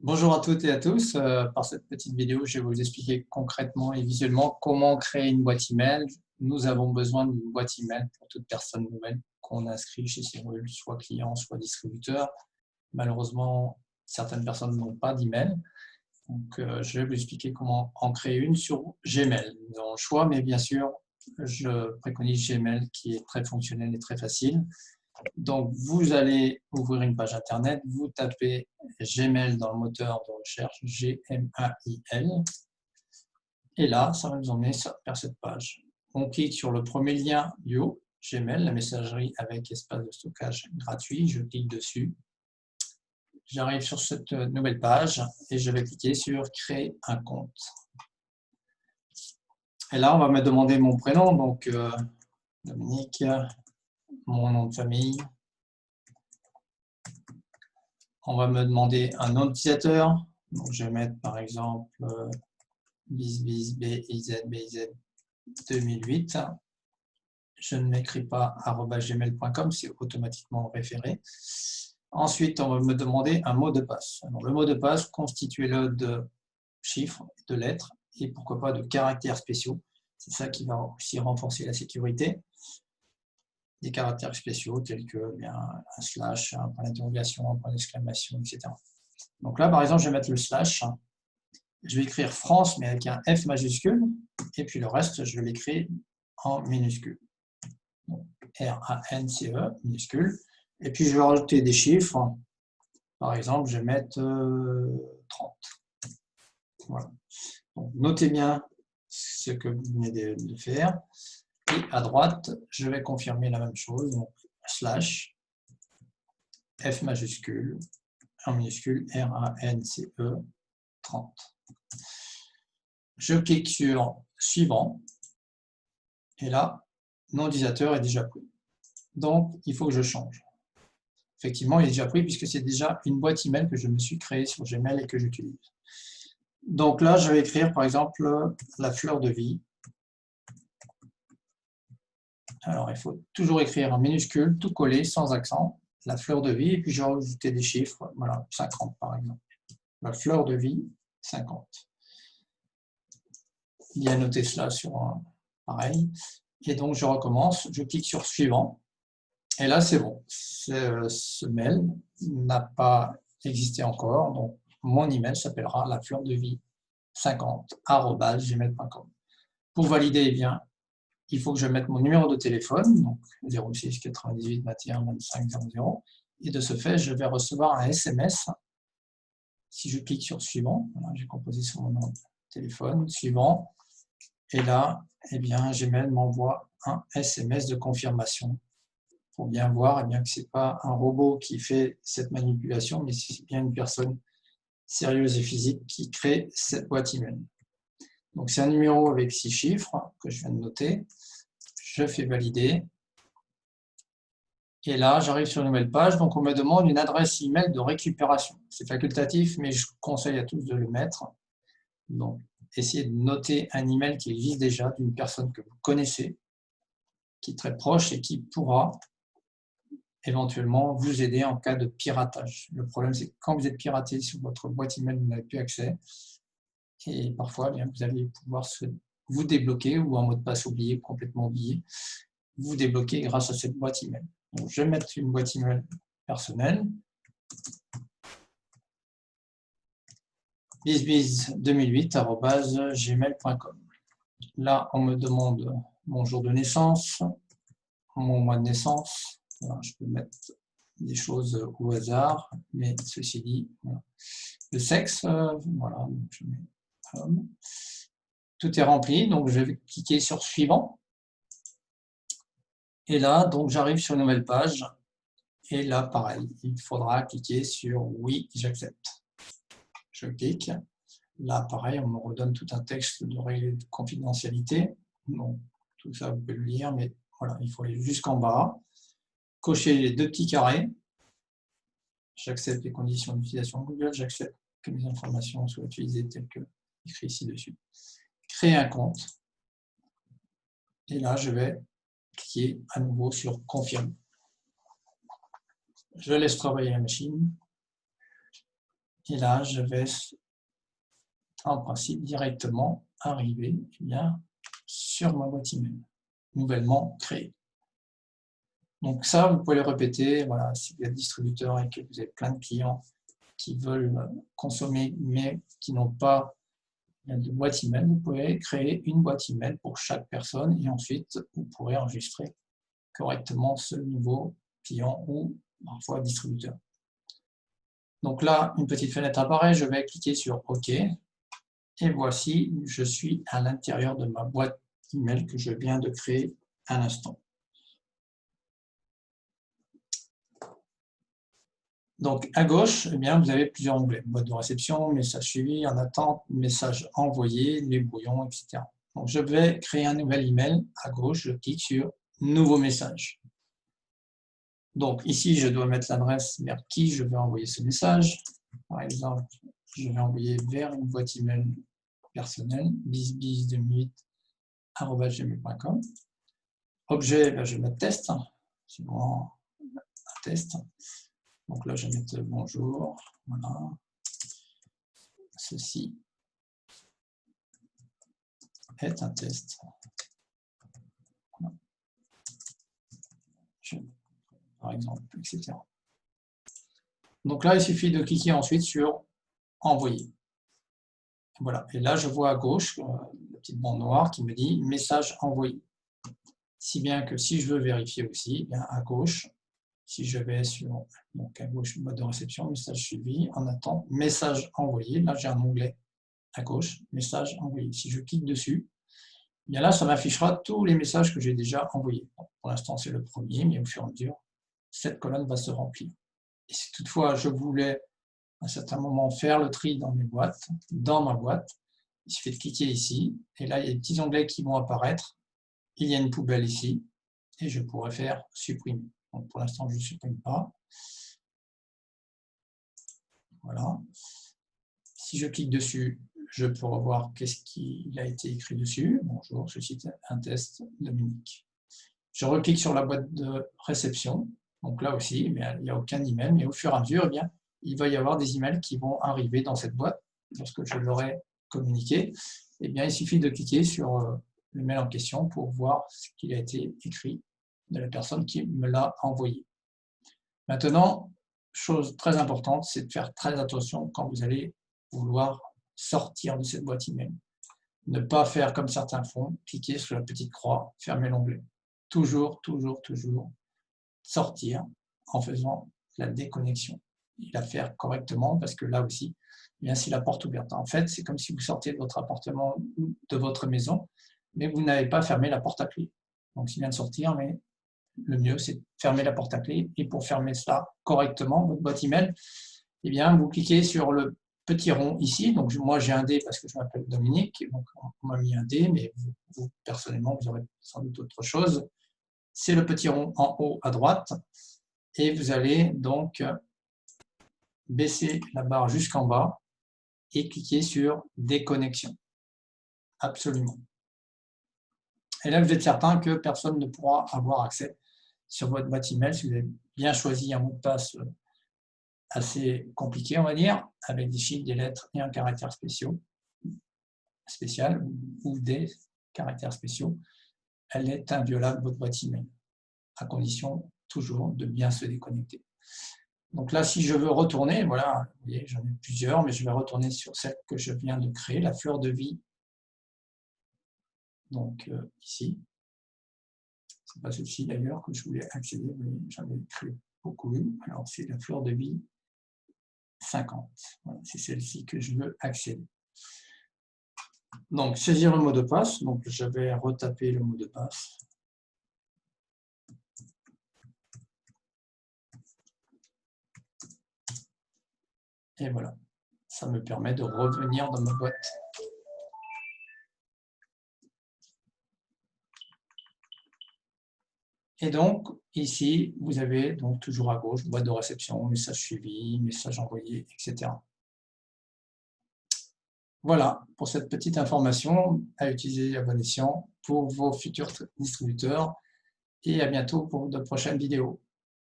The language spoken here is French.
Bonjour à toutes et à tous. Par cette petite vidéo, je vais vous expliquer concrètement et visuellement comment créer une boîte email. Nous avons besoin d'une boîte email pour toute personne nouvelle qu'on inscrit chez Cyril, soit client, soit distributeur. Malheureusement, certaines personnes n'ont pas d'email. Donc, je vais vous expliquer comment en créer une sur Gmail. Nous avons le choix, mais bien sûr, je préconise Gmail qui est très fonctionnel et très facile. Donc, vous allez ouvrir une page internet, vous tapez Gmail dans le moteur de recherche, G-M-A-I-L, et là, ça va nous emmener vers cette page. On clique sur le premier lien du haut, Gmail, la messagerie avec espace de stockage gratuit, je clique dessus. J'arrive sur cette nouvelle page et je vais cliquer sur Créer un compte. Et là, on va me demander mon prénom, donc Dominique, mon nom de famille. On va me demander un nom d'utilisateur. Donc, je vais mettre par exemple bizbizbiz 2008. Je ne m'écris pas @gmail.com, c'est automatiquement référé. Ensuite, on va me demander un mot de passe. Alors, le mot de passe, constituez-le de chiffres, de lettres et pourquoi pas de caractères spéciaux. C'est ça qui va aussi renforcer la sécurité. Des caractères spéciaux tels que un slash, un point d'interrogation, un point d'exclamation, etc. Donc là, par exemple, je vais mettre le slash. Je vais écrire France, mais avec un F majuscule. Et puis le reste, je vais l'écrire en minuscule. R-A-N-C-E, minuscule. Et puis, je vais rajouter des chiffres. Par exemple, je vais mettre 30. Voilà. Donc, notez bien ce que vous venez de faire. Et à droite, je vais confirmer la même chose. Donc, slash, F majuscule, en minuscule, R-A-N-C-E, 30. Je clique sur Suivant. Et là, nom d'utilisateur est déjà pris. Donc, il faut que je change. Effectivement, il est déjà pris puisque c'est déjà une boîte email que je me suis créée sur Gmail et que j'utilise. Donc là, je vais écrire par exemple la fleur de vie. Alors, il faut toujours écrire en minuscule, tout collé, sans accent, la fleur de vie, et puis je vais rajouter des chiffres, voilà, 50 par exemple. La fleur de vie, 50. Il y a noté cela sur un pareil. Et donc, je recommence, je clique sur Suivant. Et là, c'est bon. Ce mail n'a pas existé encore. Donc, mon email s'appellera la fleur de vie 50@gmail.com. Pour valider, eh bien, il faut que je mette mon numéro de téléphone, donc 06 98 21 25 00. Et de ce fait, je vais recevoir un SMS. Si je clique sur Suivant, voilà, j'ai composé sur mon nom de téléphone, Suivant. Et là, eh bien, Gmail m'envoie un SMS de confirmation pour bien voir eh bien, que ce n'est pas un robot qui fait cette manipulation, mais c'est bien une personne sérieuse et physique qui crée cette boîte email. Donc, c'est un numéro avec 6 chiffres que je viens de noter. Je fais valider. Et là, j'arrive sur une nouvelle page. Donc, on me demande une adresse email de récupération. C'est facultatif, mais je conseille à tous de le mettre. Donc, essayez de noter un email qui existe déjà d'une personne que vous connaissez, qui est très proche et qui pourra éventuellement vous aider en cas de piratage. Le problème, c'est que quand vous êtes piraté sur votre boîte email, vous n'avez plus accès. Et parfois, bien, vous allez pouvoir vous débloquer ou un mot de passe oublié, complètement oublié, vous débloquer grâce à cette boîte email. Donc, je vais mettre une boîte email personnelle. bizbiz2008@gmail.com. Là, on me demande mon jour de naissance, mon mois de naissance. Alors, je peux mettre des choses au hasard, mais ceci dit, voilà. Le sexe, voilà, donc je mets homme. Tout est rempli, donc je vais cliquer sur Suivant. Et là, donc j'arrive sur une nouvelle page. Et là, pareil, il faudra cliquer sur Oui, j'accepte. Je clique. Là, pareil, on me redonne tout un texte de règles de confidentialité. Bon, tout ça, vous pouvez le lire, mais voilà, il faut aller jusqu'en bas. Cocher les 2 petits carrés. J'accepte les conditions d'utilisation de Google. J'accepte que mes informations soient utilisées telles que écrit ci-dessus. Créer un compte. Et là, je vais cliquer à nouveau sur Confirmer. Je laisse travailler la machine. Et là, je vais en principe directement arriver sur ma boîte email nouvellement créée. Donc ça, vous pouvez le répéter. Voilà, si vous êtes distributeur et que vous avez plein de clients qui veulent consommer mais qui n'ont pas de boîte email, vous pouvez créer une boîte email pour chaque personne et ensuite vous pourrez enregistrer correctement ce nouveau client ou parfois distributeur. Donc là, une petite fenêtre apparaît, je vais cliquer sur OK et voici, je suis à l'intérieur de ma boîte email que je viens de créer à l'instant. Donc à gauche, eh bien, vous avez plusieurs onglets, boîte de réception, message suivi, en attente, message envoyé, les brouillons, etc. Donc je vais créer un nouvel email. À gauche, je clique sur nouveau message. Donc ici, je dois mettre l'adresse vers qui je vais envoyer ce message. Par exemple, je vais envoyer vers une boîte email personnelle, bisbis2008@gmail.com. Objet, ben, je vais mettre test, c'est bon, un test. Donc là, je vais mettre bonjour, voilà. Ceci est un test. Voilà. Par exemple, etc. Donc là, il suffit de cliquer ensuite sur envoyer. Voilà, et là, je vois à gauche la petite bande noire qui me dit message envoyé. Si bien que si je veux vérifier aussi, bien à gauche, si je vais sur donc à gauche, boîte de réception, message suivi, en attente, message envoyé, là j'ai un onglet à gauche, message envoyé. Si je clique dessus, bien là ça m'affichera tous les messages que j'ai déjà envoyés. Bon, pour l'instant c'est le premier, mais au fur et à mesure, cette colonne va se remplir. Et si toutefois je voulais à un certain moment faire le tri dans mes boîtes, dans ma boîte, il suffit de cliquer ici, et là il y a des petits onglets qui vont apparaître. Il y a une poubelle ici, et je pourrais faire supprimer. Donc pour l'instant, je ne supprime pas. Voilà. Si je clique dessus, je peux revoir qu'est-ce qu'il a été écrit dessus. Bonjour, je cite un test Dominique. Je reclique sur la boîte de réception. Donc là aussi, il n'y a aucun email, mais au fur et à mesure, il va y avoir des emails qui vont arriver dans cette boîte. Lorsque je l'aurai communiqué, il suffit de cliquer sur le mail en question pour voir ce qu'il a été écrit de la personne qui me l'a envoyé. Maintenant, chose très importante, c'est de faire très attention quand vous allez vouloir sortir de cette boîte email. Ne pas faire comme certains font, cliquer sur la petite croix, fermer l'onglet. Toujours, toujours, toujours sortir en faisant la déconnexion et la faire correctement parce que là aussi, c'est la porte ouverte. En fait, c'est comme si vous sortiez de votre appartement ou de votre maison, mais vous n'avez pas fermé la porte à clé. Donc, c'est bien de sortir, mais le mieux, c'est de fermer la porte à clé. Et pour fermer cela correctement, votre boîte email, vous cliquez sur le petit rond ici. Donc, moi, j'ai un D parce que je m'appelle Dominique. Donc, on m'a mis un D, mais vous, personnellement, vous aurez sans doute autre chose. C'est le petit rond en haut à droite. Et vous allez donc baisser la barre jusqu'en bas et cliquer sur déconnexion. Absolument. Et là, vous êtes certain que personne ne pourra avoir accès sur votre boîte email si vous avez bien choisi un mot de passe assez compliqué, on va dire, avec des chiffres, des lettres et un caractère spécial ou des caractères spéciaux. Elle est inviolable, votre boîte email, à condition toujours de bien se déconnecter. Donc là, si je veux retourner, voilà, vous voyez, j'en ai plusieurs, mais je vais retourner sur celle que je viens de créer, la fleur de vie. Donc ici, c'est pas celle-ci d'ailleurs que je voulais accéder, mais j'en ai créé beaucoup. Alors c'est la fleur de vie 50. Voilà, c'est celle-ci que je veux accéder. Donc saisir le mot de passe. Donc je vais retaper le mot de passe. Et voilà, ça me permet de revenir dans ma boîte. Et donc, ici, vous avez donc toujours à gauche, boîte de réception, message suivi, message envoyé, etc. Voilà pour cette petite information à utiliser à bon escient pour vos futurs distributeurs. Et à bientôt pour de prochaines vidéos.